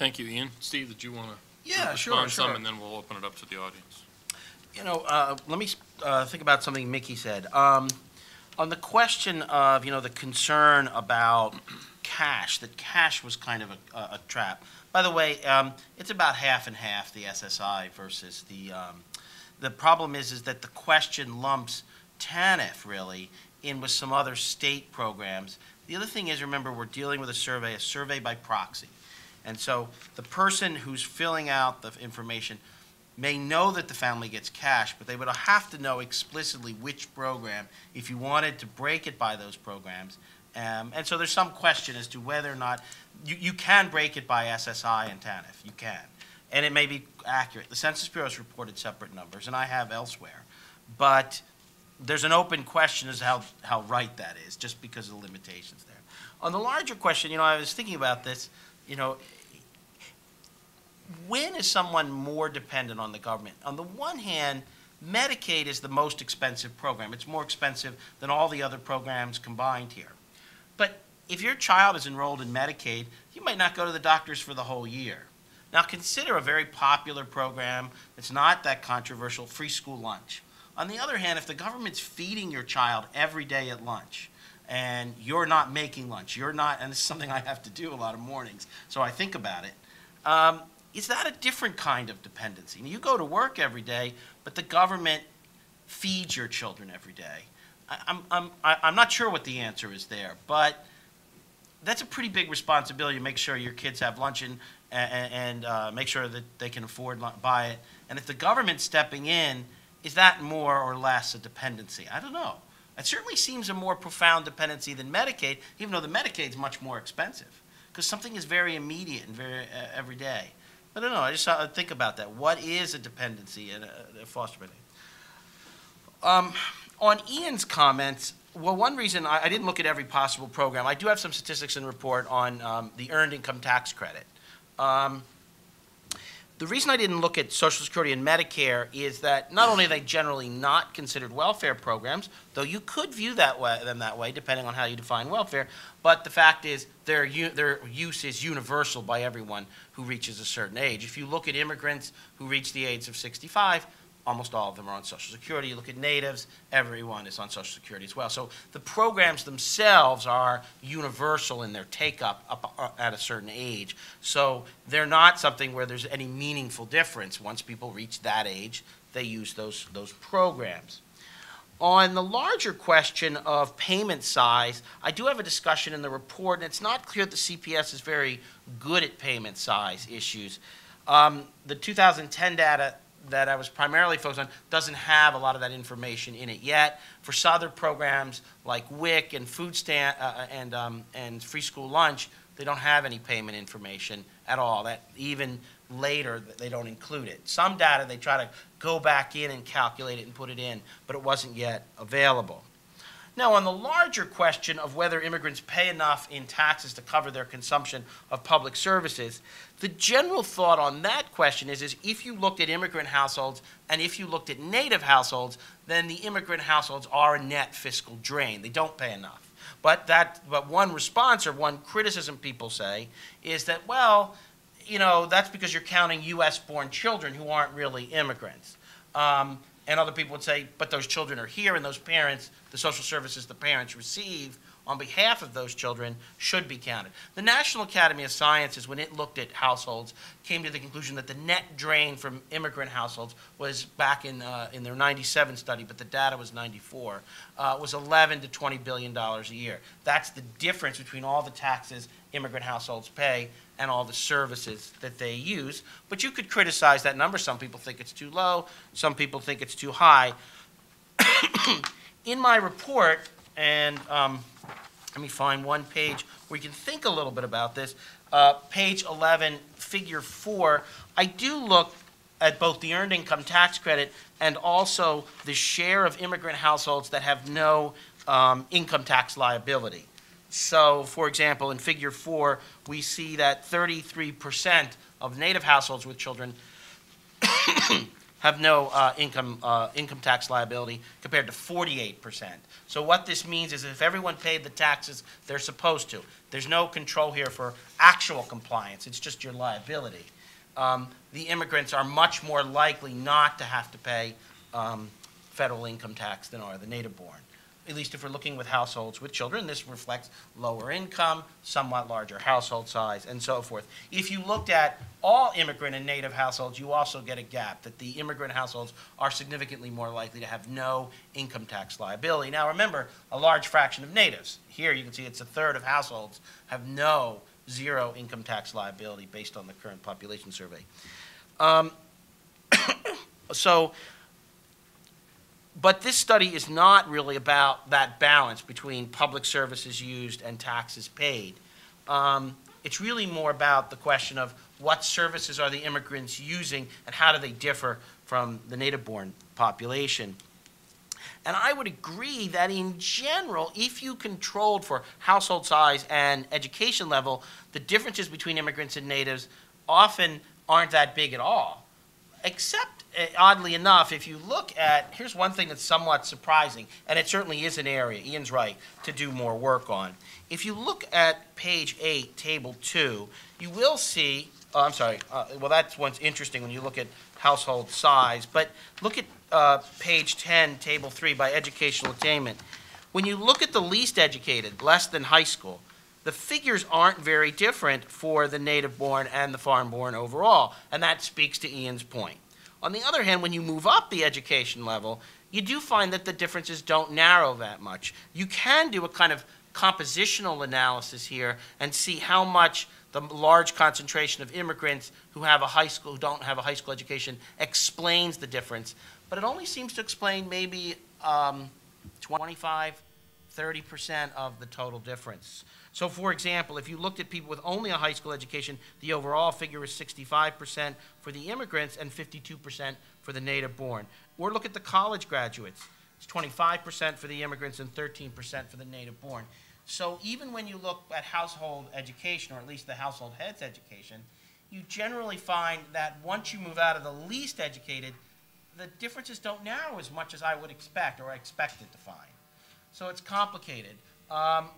Thank you, Ian. Steve, did you want to Yeah, sure, respond some, sure. and then we'll open it up to the audience? Let me think about something Mickey said. On the question of, the concern about cash, that cash was kind of a trap. By the way, it's about half and half, the SSI versus the problem is that the question lumps TANF really in with some other state programs. The other thing is, remember, we're dealing with a survey by proxy. And so the person who's filling out the information may know that the family gets cash, but they would have to know explicitly which program if you wanted to break it by those programs. And so there's some question as to whether or not you can break it by SSI and TANF. You can. And it may be accurate. The Census Bureau has reported separate numbers, and I have elsewhere. But there's an open question as to how right that is, just because of the limitations there. On the larger question, I was thinking about this, when is someone more dependent on the government? On the one hand, Medicaid is the most expensive program. It's more expensive than all the other programs combined here. But if your child is enrolled in Medicaid, you might not go to the doctors for the whole year. Now consider a very popular program that's not that controversial, free school lunch. On the other hand, if the government's feeding your child every day at lunch, and you're not making lunch, and this is something I have to do a lot of mornings, so I think about it, is that a different kind of dependency? You go to work every day, but the government feeds your children every day. I'm not sure what the answer is there, but that's a pretty big responsibility to make sure your kids have lunch and make sure that they can afford to buy it. And if the government's stepping in, is that more or less a dependency? I don't know. It certainly seems a more profound dependency than Medicaid, even though the Medicaid's much more expensive, because something is very immediate and very every day. I don't know. I just think about that. What is a dependency in a foster parent? On Ian's comments, well, one reason I didn't look at every possible program. I do have some statistics in the report on the earned income tax credit. The reason I didn't look at Social Security and Medicare is that not only are they generally not considered welfare programs, though you could view them that way depending on how you define welfare, but the fact is their use is universal by everyone who reaches a certain age. If you look at immigrants who reach the age of 65, almost all of them are on Social Security. You look at natives, everyone is on Social Security as well. So the programs themselves are universal in their take-up up at a certain age. So they're not something where there's any meaningful difference. Once people reach that age, they use those programs. On the larger question of payment size, I do have a discussion in the report, and it's not clear that the CPS is very good at payment size issues. The 2010 data that I was primarily focused on doesn't have a lot of that information in it yet. For other programs like WIC and food stamp and free school lunch, they don't have any payment information at all. That even later they don't include it. Some data they try to go back in and calculate it and put it in, but it wasn't yet available. Now, on the larger question of whether immigrants pay enough in taxes to cover their consumption of public services, the general thought on that question is if you looked at immigrant households and if you looked at native households, then the immigrant households are a net fiscal drain. They don't pay enough. But one response or one criticism people say is that, well, that's because you're counting U.S.-born children who aren't really immigrants. And other people would say, but those children are here, and those parents, the social services the parents receive on behalf of those children should be counted. The National Academy of Sciences, when it looked at households, came to the conclusion that the net drain from immigrant households was back in their 97 study, but the data was 94, was $11 to $20 billion a year. That's the difference between all the taxes immigrant households pay and all the services that they use. But you could criticize that number. Some people think it's too low. Some people think it's too high. In my report, and let me find one page where you can think a little bit about this, page 11, figure 4, I do look at both the earned income tax credit and also the share of immigrant households that have no income tax liability. So, for example, in figure 4, we see that 33% of native households with children have no income tax liability compared to 48%. So what this means is if everyone paid the taxes they're supposed to, there's no control here for actual compliance. It's just your liability. The immigrants are much more likely not to have to pay federal income tax than are the native-born. At least if we're looking with households with children, this reflects lower income, somewhat larger household size, and so forth. If you looked at all immigrant and native households, you also get a gap, that the immigrant households are significantly more likely to have no income tax liability. Now remember, a large fraction of natives, here you can see it's a third of households, have zero income tax liability based on the current population survey. But this study is not really about that balance between public services used and taxes paid. It's really more about the question of what services are the immigrants using and how do they differ from the native-born population. And I would agree that in general, if you controlled for household size and education level, the differences between immigrants and natives often aren't that big at all. Except, oddly enough, if you look at, here's one thing that's somewhat surprising, and it certainly is an area, Ian's right, to do more work on. If you look at page 8, table 2, you will see, well, that's what's interesting when you look at household size, but look at page 10, table 3, by educational attainment. When you look at the least educated, less than high school, the figures aren't very different for the native-born and the foreign-born overall, and that speaks to Ian's point. On the other hand, when you move up the education level, you do find that the differences don't narrow that much. You can do a kind of compositional analysis here and see how much the large concentration of immigrants who don't have a high school education explains the difference, but it only seems to explain maybe 25, 30% of the total difference. So for example, if you looked at people with only a high school education, the overall figure is 65% for the immigrants and 52% for the native-born. Or look at the college graduates. It's 25% for the immigrants and 13% for the native-born. So even when you look at household education, or at least the household head's education, you generally find that once you move out of the least educated, the differences don't narrow as much as I would expect or I expected to find. So it's complicated.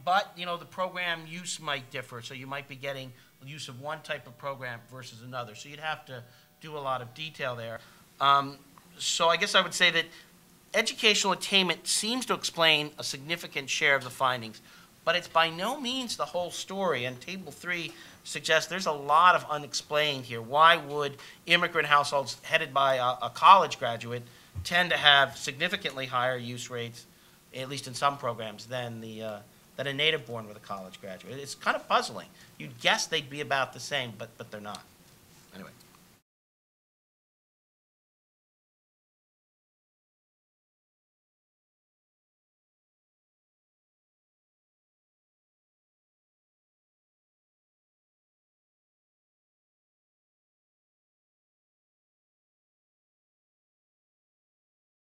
But, you know, the program use might differ, so you might be getting use of one type of program versus another. So you'd have to do a lot of detail there. So I guess I would say that educational attainment seems to explain a significant share of the findings, but it's by no means the whole story, and Table 3 suggests there's a lot of unexplained here. Why would immigrant households headed by a college graduate tend to have significantly higher use rates, at least in some programs, than a native-born with a college graduate? It's kind of puzzling. You'd guess they'd be about the same, but they're not. Anyway.